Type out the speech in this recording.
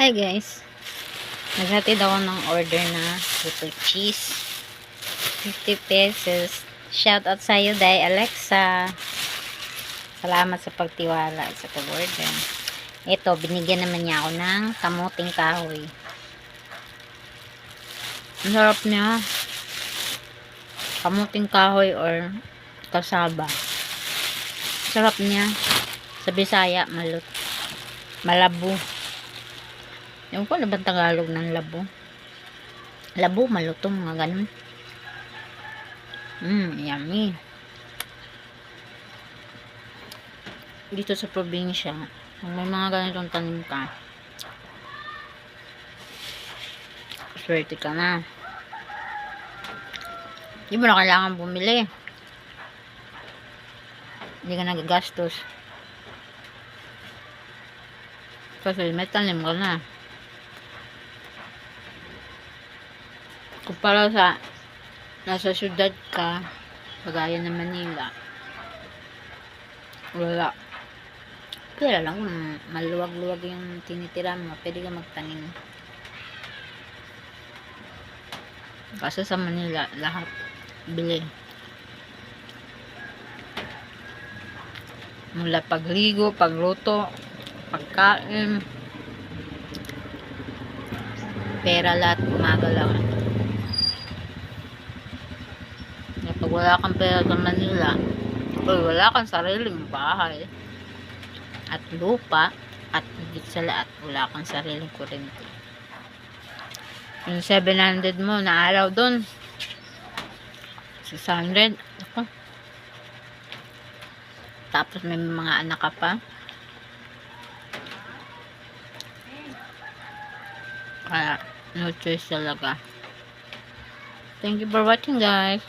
Hi guys, naghatid ako ng order na triple cheese, 50 pesos. Shout out sa'yo, Day Alexa. Salamat sa pagtiwala sa pag-order. Ito, binigyan naman niya ako ng kamuting kahoy. Ang sarap niya. Kamuting kahoy or kasaba. Sarap niya. Sa Bisaya, malabo. Yung ko na ba Tagalog ng labo? Labo, malutong, mga ganun. Yummy. Dito sa probinsya, may mga ganitong tanim ka, swerte ka na. Di mo na kailangan bumili. Hindi ka nagagastos. Kasi may tanim ka na. Kumpara sa nasa syudad ka, kagaya ng Manila, wala. Kaya lang kung maluwag-luwag yung tinitira mo, pwede ka magtanim. Kasi sa Manila, lahat bili. Mula pagligo, pagluto, pagkain, pera, lahat gumagalaw. Pag wala kang pera sa Manila, wala kang sariling bahay at lupa, at higit sa lahat, wala kang sariling kuryente. Yung 700 mo na araw dun, 600, ako. Tapos may mga anak ka pa. Kaya no choice talaga. Thank you for watching, guys.